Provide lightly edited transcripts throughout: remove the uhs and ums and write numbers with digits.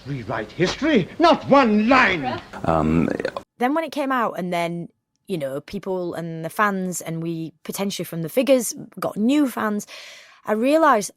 rewrite history, not one line. Then when it came out, and then, you know, people and the fans, and we potentially from the figures got new fans, I realised,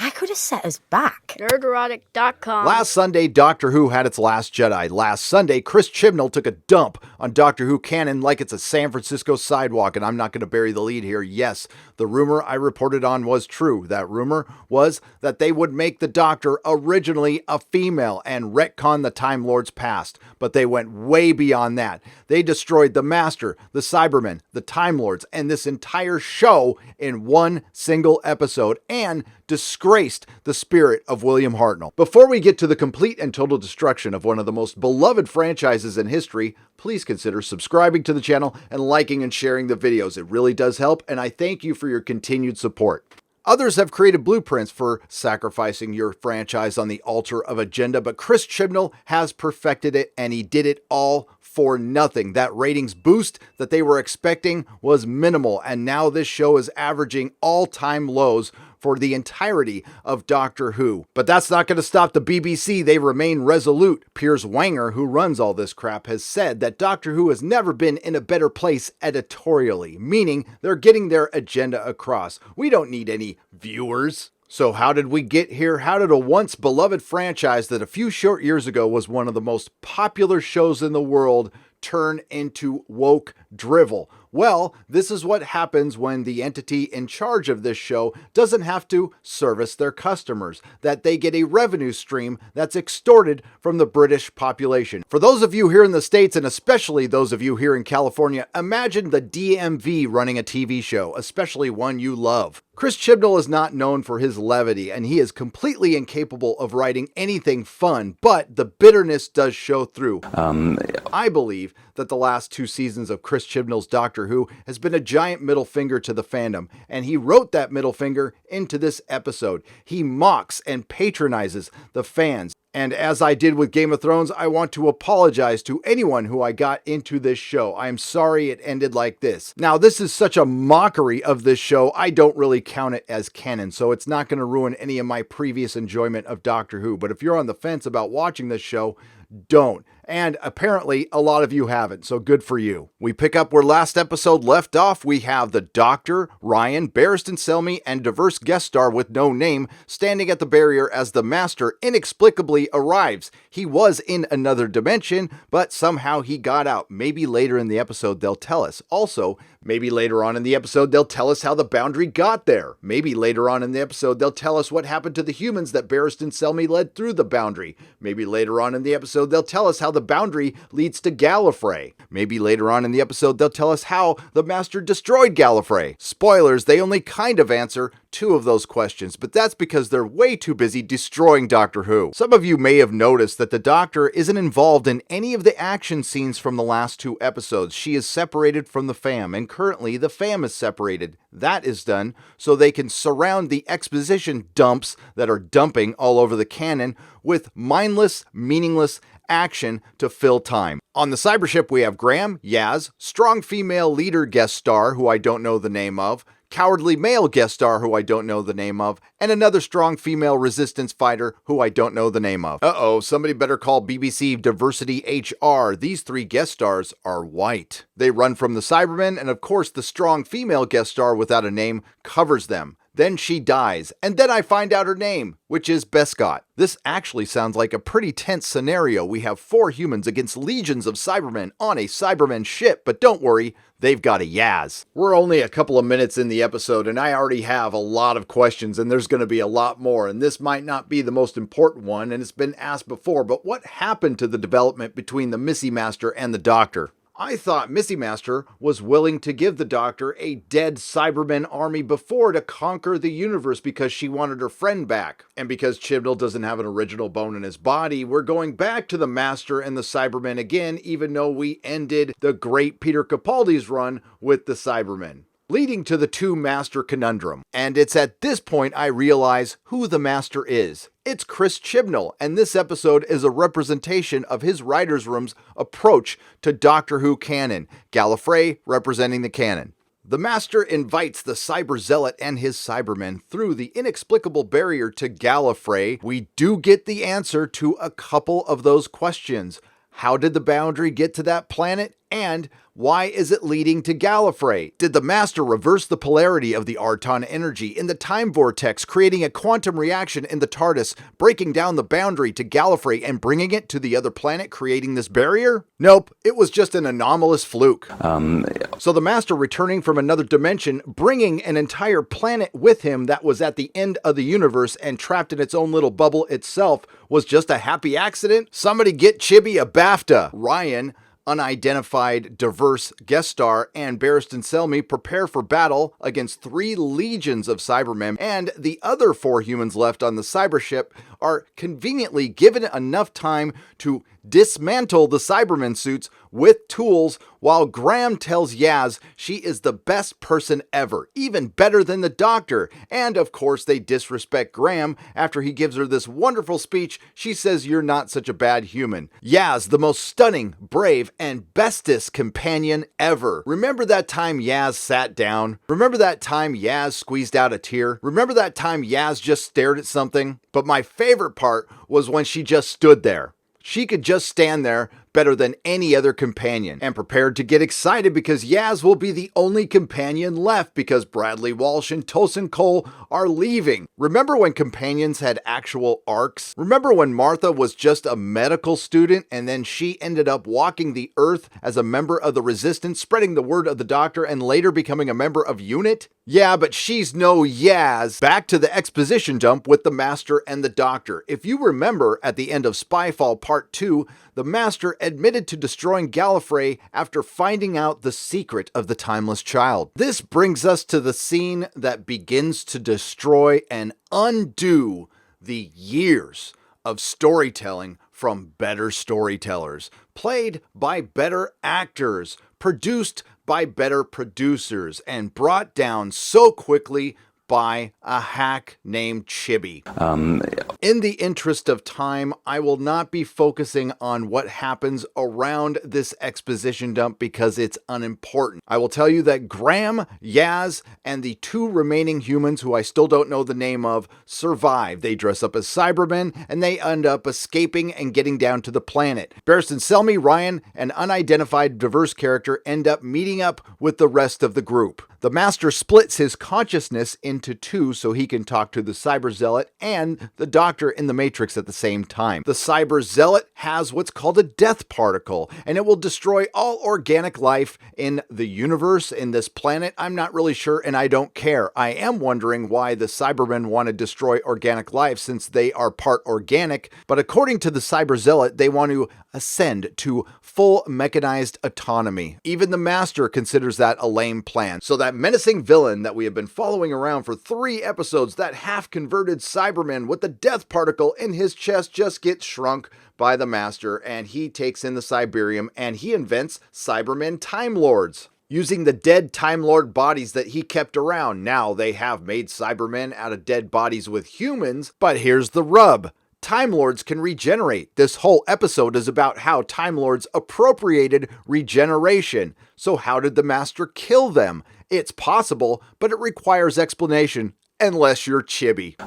I could have set us back. Nerdrotic.com. Last Sunday, Doctor Who had its last Jedi. Last Sunday, Chris Chibnall took a dump on Doctor Who canon like it's a San Francisco sidewalk, and I'm not going to bury the lead here. Yes, the rumor I reported on was true. That rumor was that they would make the Doctor originally a female and retcon the Time Lord's past, but they went way beyond that. They destroyed the Master, the Cybermen, the Time Lords, and this entire show in one single episode, and disgraced the spirit of William Hartnell. Before we get to the complete and total destruction of one of the most beloved franchises in history, please consider subscribing to the channel and liking and sharing the videos. It really does help, and I thank you for your continued support. Others have created blueprints for sacrificing your franchise on the altar of agenda, but Chris Chibnall has perfected it, and he did it all for nothing. That ratings boost that they were expecting was minimal, and now this show is averaging all-time lows for the entirety of Doctor Who. But that's not going to stop the BBC. They remain resolute. Piers Wanger, who runs all this crap, has said that Doctor Who has never been in a better place editorially, meaning they're getting their agenda across. We don't need any viewers. So how did we get here? How did a once beloved franchise that a few short years ago was one of the most popular shows in the world turn into woke drivel? Well, this is what happens when the entity in charge of this show doesn't have to service their customers, that they get a revenue stream that's extorted from the British population. For those of you here in the States, and especially those of you here in California, imagine the DMV running a TV show, especially one you love. Chris Chibnall is not known for his levity, and he is completely incapable of writing anything fun, but the bitterness does show through. I believe that the last 2 seasons of Chris Chibnall's Doctor Who has been a giant middle finger to the fandom, and he wrote that middle finger into this episode. He mocks and patronizes the fans. And as I did with Game of Thrones, I want to apologize to anyone who I got into this show. I am sorry it ended like this. Now, this is such a mockery of this show, I don't really count it as canon, so it's not going to ruin any of my previous enjoyment of Doctor Who. But if you're on the fence about watching this show, don't. And apparently a lot of you haven't, so good for you. We pick up where last episode left off. We have the Doctor, Ryan, Barristan Selmy, and diverse guest star with no name standing at the barrier as the Master inexplicably arrives. He was in another dimension, but somehow he got out. Maybe later in the episode they'll tell us. Also, maybe later on in the episode they'll tell us how the Boundary got there. Maybe later on in the episode they'll tell us what happened to the humans that Barristan Selmy led through the Boundary. Maybe later on in the episode they'll tell us how the Boundary leads to Gallifrey. Maybe later on in the episode they'll tell us how the Master destroyed Gallifrey. Spoilers, they only kind of answer 2 of those questions, but that's because they're way too busy destroying Doctor Who. Some of you may have noticed that the Doctor isn't involved in any of the action scenes from the last 2 episodes. She is separated from the fam, and currently the fam is separated. That is done so they can surround the exposition dumps that are dumping all over the canon with mindless, meaningless action to fill time. On the cybership, we have Graham, Yaz, strong female leader guest star who I don't know the name of, cowardly male guest star who I don't know the name of, and another strong female resistance fighter who I don't know the name of. Somebody better call BBC Diversity HR. These 3 guest stars are white. They run from the Cybermen, and of course the strong female guest star without a name covers them. Then she dies, and then I find out her name, which is Bescott. This actually sounds like a pretty tense scenario. We have 4 humans against legions of Cybermen on a Cybermen ship, but don't worry, they've got a Yaz. We're only a couple of minutes in the episode, and I already have a lot of questions, and there's going to be a lot more, and this might not be the most important one, and it's been asked before, but what happened to the development between the Missy Master and the Doctor? I thought Missy Master was willing to give the Doctor a dead Cybermen army before to conquer the universe because she wanted her friend back. And because Chibnall doesn't have an original bone in his body, we're going back to the Master and the Cybermen again, even though we ended the great Peter Capaldi's run with the Cybermen, leading to the 2 Master conundrum. And it's at this point I realize who the Master is. It's Chris Chibnall, and this episode is a representation of his writer's room's approach to Doctor Who canon. Gallifrey representing the canon. The Master invites the Cyber Zealot and his Cybermen through the inexplicable barrier to Gallifrey. We do get the answer to a couple of those questions. How did the boundary get to that planet? And why is it leading to Gallifrey? Did the Master reverse the polarity of the Arton energy in the time vortex, creating a quantum reaction in the TARDIS, breaking down the boundary to Gallifrey and bringing it to the other planet, creating this barrier? Nope, it was just an anomalous fluke. So the Master returning from another dimension, bringing an entire planet with him that was at the end of the universe and trapped in its own little bubble itself, was just a happy accident? Somebody get Chibi a BAFTA. Ryan, unidentified diverse guest star, and Barristan Selmy prepare for battle against 3 legions of Cybermen, and the other 4 humans left on the cybership are conveniently given enough time to dismantle the Cybermen suits with tools, while Graham tells Yaz she is the best person ever, even better than the Doctor. And of course they disrespect Graham after he gives her this wonderful speech. She says, "You're not such a bad human." Yaz, the most stunning, brave, and bestest companion ever. Remember that time Yaz sat down? Remember that time Yaz squeezed out a tear? Remember that time Yaz just stared at something? But my favorite part was when she just stood there. She could just stand there better than any other companion, and prepared to get excited because Yaz will be the only companion left because Bradley Walsh and Tosin Cole are leaving. Remember when companions had actual arcs? Remember when Martha was just a medical student and then she ended up walking the earth as a member of the Resistance, spreading the word of the Doctor and later becoming a member of UNIT? Yeah, but she's no Yaz. Back to the exposition dump with the Master and the Doctor. If you remember, at the end of Spyfall Part 2, the Master admitted to destroying Gallifrey after finding out the secret of the Timeless Child. This brings us to the scene that begins to destroy and undo the years of storytelling from better storytellers, played by better actors, produced by better producers, and brought down so quickly by a hack named Chibi. In the interest of time, I will not be focusing on what happens around this exposition dump because it's unimportant. I will tell you that Graham, Yaz, and the 2 remaining humans who I still don't know the name of survive. They dress up as Cybermen and they end up escaping and getting down to the planet. Barristan Selmy, Ryan, an unidentified diverse character, end up meeting up with the rest of the group. The Master splits his consciousness into 2 so he can talk to the Cyber Zealot and the Doctor in the Matrix at the same time. The Cyber Zealot has what's called a death particle, and it will destroy all organic life in the universe, in this planet. I'm not really sure, and I don't care. I am wondering why the Cybermen want to destroy organic life since they are part organic, but according to the Cyber Zealot, they want to ascend to full mechanized autonomy. Even the Master considers that a lame plan. So that menacing villain that we have been following around for 3 episodes, that half-converted Cyberman with the death particle in his chest, just gets shrunk by the Master, and he takes in the Cyberium and he invents Cybermen Time Lords. Using the dead Time Lord bodies that he kept around, now they have made Cybermen out of dead bodies with humans, but here's the rub. Time Lords can regenerate. This whole episode is about how Time Lords appropriated regeneration. So how did the Master kill them? It's possible, but it requires explanation. Unless you're Chibi.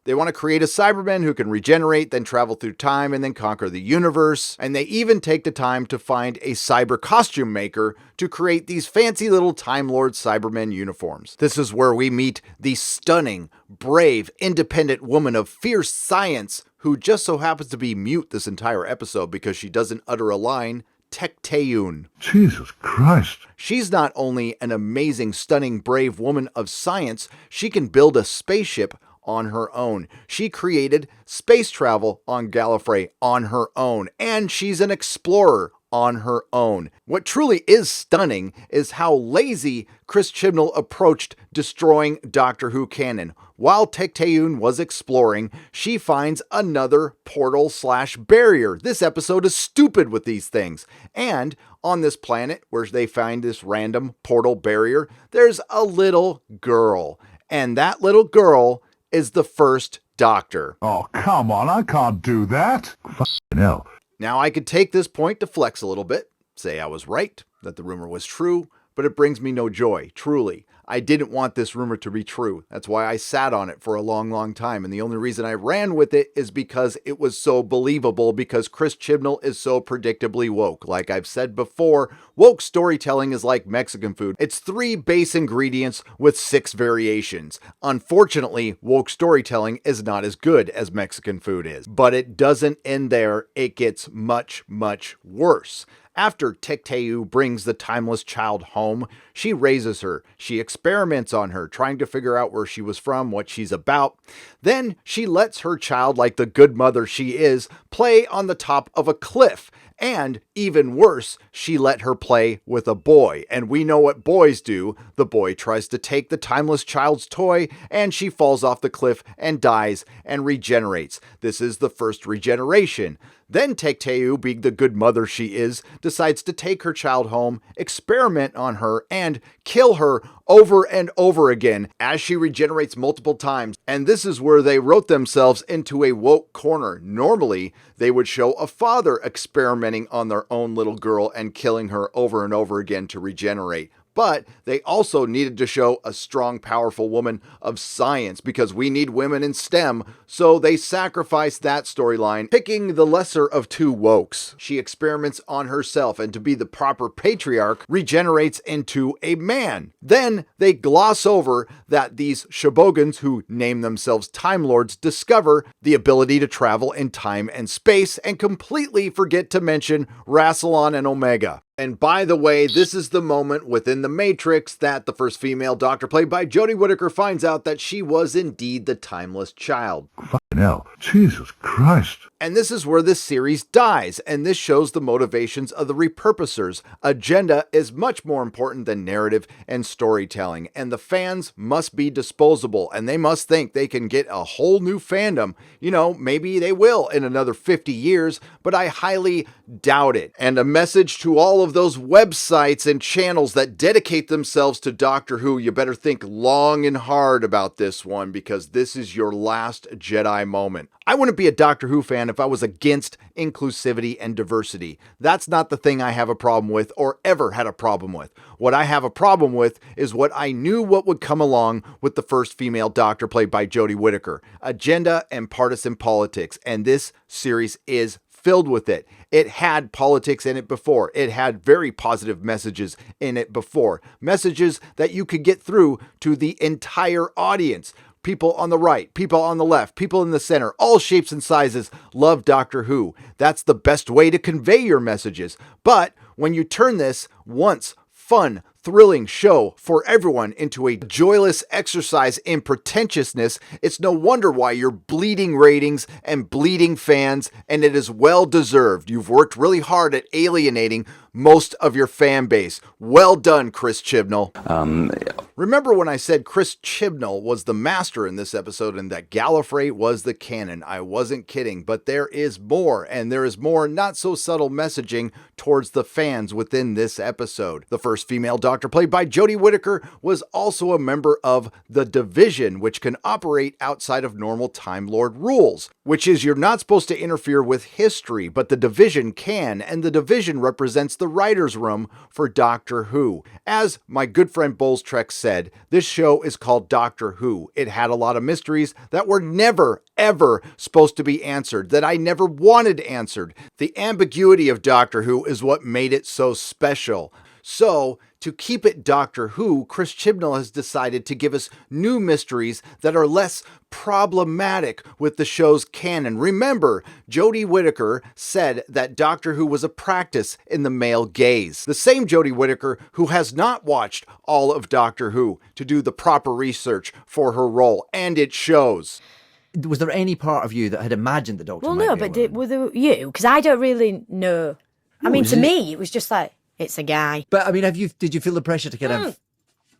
They want to create a Cyberman who can regenerate, then travel through time, and then conquer the universe. And they even take the time to find a cyber costume maker to create these fancy little Time Lord Cybermen uniforms. This is where we meet the stunning, brave, independent woman of fierce science who just so happens to be mute this entire episode because she doesn't utter a line. Tecteun. Jesus Christ. She's not only an amazing, stunning, brave woman of science, she can build a spaceship on her own. She created space travel on Gallifrey on her own, and she's an explorer on her own. What truly is stunning is how lazy Chris Chibnall approached destroying Doctor Who canon. While Tecteun was exploring, she finds another portal/barrier. This episode is stupid with these things. And on this planet where they find this random portal barrier, there's a little girl. And that little girl is the first Doctor. Oh, come on, I can't do that. Fucking hell. Now I could take this point to flex a little bit, say I was right, that the rumor was true, but it brings me no joy, truly. I didn't want this rumor to be true. That's why I sat on it for a long, long time. And the only reason I ran with it is because it was so believable, because Chris Chibnall is so predictably woke. Like I've said before, woke storytelling is like Mexican food. It's 3 base ingredients with 6 variations. Unfortunately, woke storytelling is not as good as Mexican food is. But it doesn't end there. It gets much, much worse. After Tekteu brings the timeless child home, she raises her. She experiments on her, trying to figure out where she was from, what she's about. Then she lets her child, like the good mother she is, play on the top of a cliff. And even worse, she let her play with a boy. And we know what boys do. The boy tries to take the timeless child's toy, and she falls off the cliff and dies and regenerates. This is the first regeneration. Then Tekteu, being the good mother she is, decides to take her child home, experiment on her, and kill her over and over again as she regenerates multiple times. And this is where they wrote themselves into a woke corner. Normally, they would show a father experimenting on their own little girl and killing her over and over again to regenerate. But they also needed to show a strong, powerful woman of science, because we need women in STEM, so they sacrificed that storyline, picking the lesser of 2 wokes. She experiments on herself, and to be the proper patriarch, regenerates into a man. Then they gloss over that these Shobogans, who name themselves Time Lords, discover the ability to travel in time and space, and completely forget to mention Rassilon and Omega. And by the way, this is the moment within the Matrix that the first female Doctor, played by Jodie Whittaker, finds out that she was indeed the timeless child. Fucking hell. Jesus Christ. And this is where this series dies, and this shows the motivations of the repurposers. Agenda is much more important than narrative and storytelling, and the fans must be disposable, and they must think they can get a whole new fandom. You know, maybe they will in another 50 years, but I highly doubt it. And a message to all of those websites and channels that dedicate themselves to Doctor Who: you better think long and hard about this one, because this is your last Jedi moment. I wouldn't be a Doctor Who fan if I was against inclusivity and diversity. That's not the thing I have a problem with, or ever had a problem with. What I have a problem with is what I knew what would come along with the first female Doctor, played by Jodie Whittaker: agenda and partisan politics, and this series is filled with it. It had politics in it before. It had very positive messages in it before. Messages that you could get through to the entire audience. People on the right, people on the left, people in the center, all shapes and sizes love Doctor Who. That's the best way to convey your messages. But when you turn this once fun, thrilling show for everyone into a joyless exercise in pretentiousness, it's no wonder why you're bleeding ratings and bleeding fans, and it is well deserved. You've worked really hard at alienating most of your fan base. Well done, Chris Chibnall. Remember when I said Chris Chibnall was the master in this episode and that Gallifrey was the canon? I wasn't kidding, but there is more, and there is more not so subtle messaging towards the fans within this episode. The first female Doctor, played by Jodie Whittaker, was also a member of the Division, which can operate outside of normal Time Lord rules, which is you're not supposed to interfere with history, but the Division can, and the Division represents the writer's room for Doctor Who. As my good friend Bowles Trek said, this show is called Doctor Who. It had a lot of mysteries that were never, ever supposed to be answered, that I never wanted answered. The ambiguity of Doctor Who is what made it so special. So, to keep it Doctor Who, Chris Chibnall has decided to give us new mysteries that are less problematic with the show's canon. Remember, Jodie Whittaker said that Doctor Who was a practice in the male gaze. The same Jodie Whittaker who has not watched all of Doctor Who to do the proper research for her role, and it shows. Was there any part of you that had imagined the Doctor? Well, no, but were there you? Because I don't really know. I mean, to me, it was just like, it's a guy. But I mean, did you feel the pressure to kind of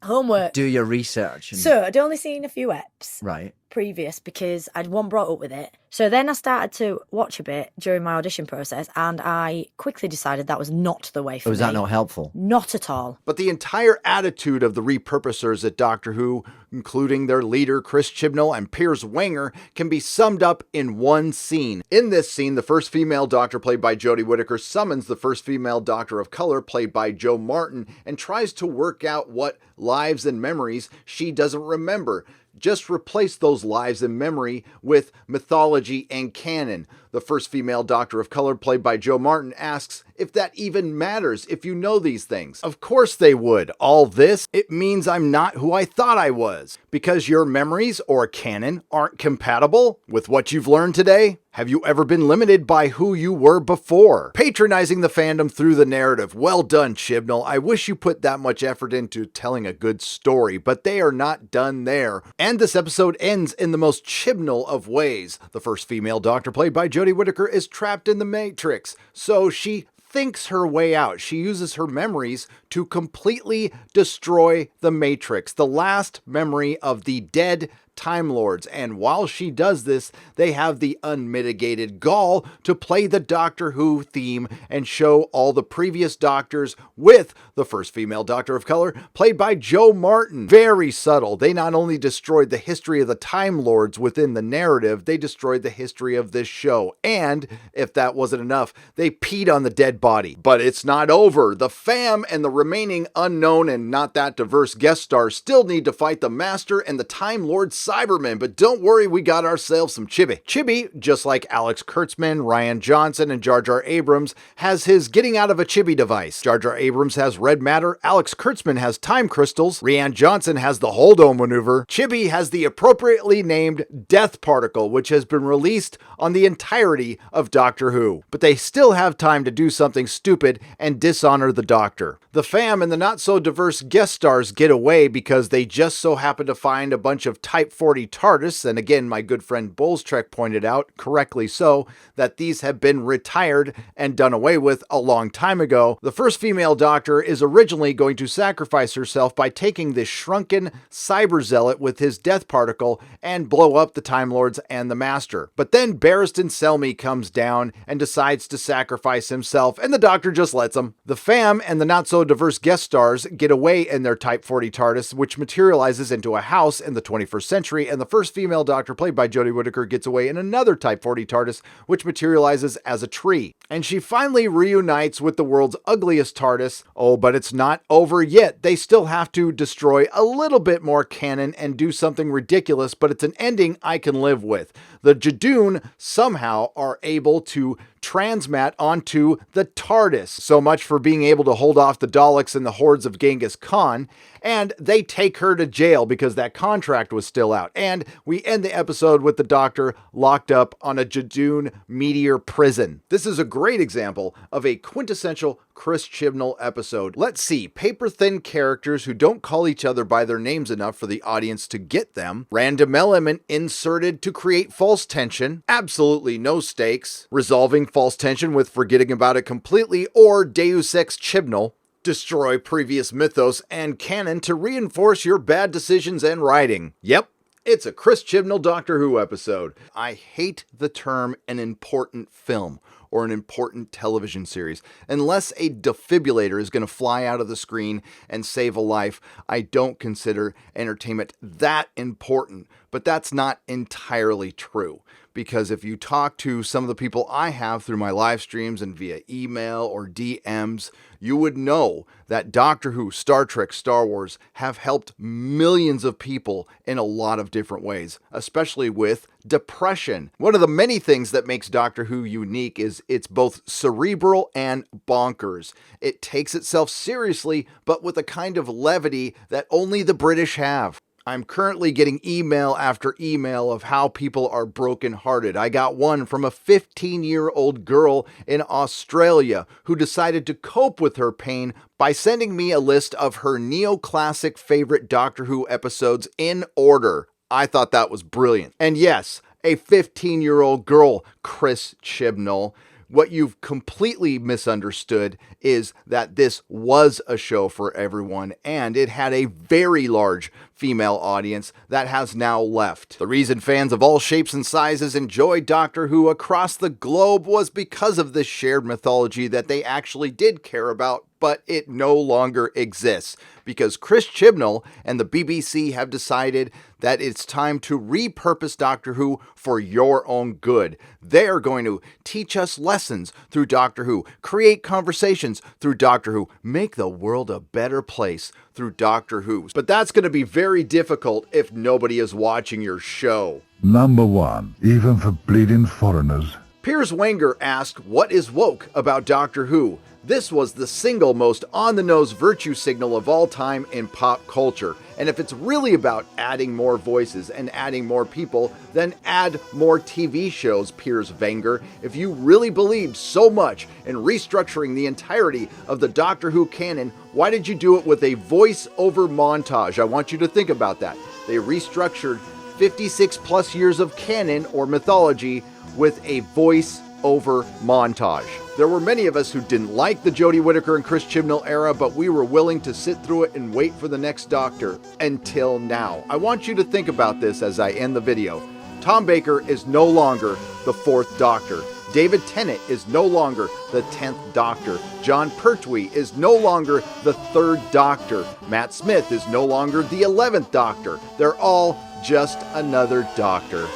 homework, do your research? So I'd only seen a few eps, right? previous because I'd one brought up with it. So then I started to watch a bit during my audition process, and I quickly decided that was not the way for me. Was that not helpful? Not at all. But the entire attitude of the repurposers at Doctor Who, including their leader Chris Chibnall and Piers Wenger, can be summed up in one scene. In this scene, the first female Doctor, played by Jodie Whittaker, summons the first female Doctor of color, played by Jo Martin, and tries to work out what lives and memories she doesn't remember. Just replace those lives and memory with mythology and canon. The first female Doctor of color, played by Jo Martin, asks if that even matters if you know these things. Of course they would. All this, it means I'm not who I thought I was. Because your memories or canon aren't compatible with what you've learned today? Have you ever been limited by who you were before? Patronizing the fandom through the narrative. Well done, Chibnall. I wish you put that much effort into telling a good story, but they are not done there. And this episode ends in the most Chibnall of ways. The first female Doctor, played by Jodie Whittaker, is trapped in the Matrix, so she thinks her way out. She uses her memories to completely destroy the Matrix, the last memory of the dead Time Lords. And while she does this, they have the unmitigated gall to play the Doctor Who theme and show all the previous Doctors with the first female Doctor of color, played by Jo Martin. Very subtle. They not only destroyed the history of the Time Lords within the narrative, they destroyed the history of this show. And if that wasn't enough, they peed on the dead body. But it's not over. The fam and the remaining unknown and not that diverse guest stars still need to fight the Master and the Time Lord Cybermen, but don't worry, we got ourselves some Chibi. Chibi, just like Alex Kurtzman, Rian Johnson, and Jar Jar Abrams, has his getting out of a Chibi device. Jar Jar Abrams has red matter, Alex Kurtzman has time crystals, Rian Johnson has the Holdo maneuver, Chibi has the appropriately named Death Particle, which has been released on the entirety of Doctor Who. But they still have time to do something stupid and dishonor the Doctor. The fam and the not-so-diverse guest stars get away because they just so happen to find a bunch of Type 40 TARDIS, and again, my good friend Bullstrek pointed out, correctly so, that these have been retired and done away with a long time ago. The first female Doctor is originally going to sacrifice herself by taking this shrunken cyber zealot with his death particle and blow up the Time Lords and the Master. But then Barristan Selmy comes down and decides to sacrifice himself, and the Doctor just lets him. The fam and the not-so-diverse guest stars get away in their Type 40 TARDIS, which materializes into a house in the 21st century, and the first female Doctor, played by Jodie Whittaker, gets away in another Type 40 TARDIS, which materializes as a tree. And she finally reunites with the world's ugliest TARDIS. Oh, but it's not over yet. They still have to destroy a little bit more canon and do something ridiculous, but it's an ending I can live with. The Jadoon somehow are able to transmat onto the TARDIS. So much for being able to hold off the Daleks and the hordes of Genghis Khan. And they take her to jail because that contract was still out. And we end the episode with the Doctor locked up on a Jadoon meteor prison. This is a great example of a quintessential Chris Chibnall episode. Let's see. Paper-thin characters who don't call each other by their names enough for the audience to get them. Random element inserted to create false tension. Absolutely no stakes. Resolving false tension with forgetting about it completely, or Deus Ex Chibnall. Destroy previous mythos and canon to reinforce your bad decisions and writing. Yep, it's a Chris Chibnall Doctor Who episode. I hate the term an important film or an important television series. Unless a defibrillator is going to fly out of the screen and save a life, I don't consider entertainment that important. But that's not entirely true. Because if you talk to some of the people I have through my live streams and via email or DMs, you would know that Doctor Who, Star Trek, Star Wars have helped millions of people in a lot of different ways, especially with depression. One of the many things that makes Doctor Who unique is it's both cerebral and bonkers. It takes itself seriously, but with a kind of levity that only the British have. I'm currently getting email after email of how people are brokenhearted. I got one from a 15-year-old girl in Australia who decided to cope with her pain by sending me a list of her neoclassic favorite Doctor Who episodes in order. I thought that was brilliant. And yes, a 15-year-old girl, Chris Chibnall. What you've completely misunderstood is that this was a show for everyone, and it had a very large female audience that has now left. The reason fans of all shapes and sizes enjoyed Doctor Who across the globe was because of this shared mythology that they actually did care about, but it no longer exists because Chris Chibnall and the BBC have decided that it's time to repurpose Doctor Who for your own good. They are going to teach us lessons through Doctor Who, create conversations through Doctor Who, make the world a better place through Doctor Who. But that's going to be very difficult if nobody is watching your show. Number 1, even for bleeding foreigners. Piers Wenger asked, what is woke about Doctor Who? This was the single most on-the-nose virtue signal of all time in pop culture. And if it's really about adding more voices and adding more people, then add more TV shows, Piers Wenger. If you really believed so much in restructuring the entirety of the Doctor Who canon, why did you do it with a voice-over montage? I want you to think about that. They restructured 56 plus years of canon or mythology with a voice-over montage. There were many of us who didn't like the Jodie Whittaker and Chris Chibnall era, but we were willing to sit through it and wait for the next Doctor until now. I want you to think about this as I end the video. Tom Baker is no longer the 4th Doctor. David Tennant is no longer the 10th Doctor. John Pertwee is no longer the 3rd Doctor. Matt Smith is no longer the 11th Doctor. They're all just another Doctor.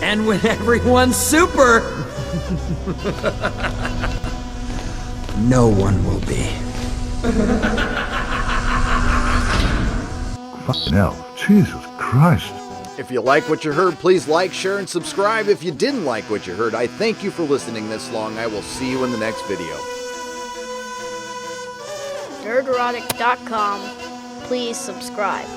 And when everyone's super, no one will be. Fucking hell, Jesus Christ. If you like what you heard, please like, share, and subscribe. If you didn't like what you heard, I thank you for listening this long. I will see you in the next video. Nerdrotic.com. Please subscribe.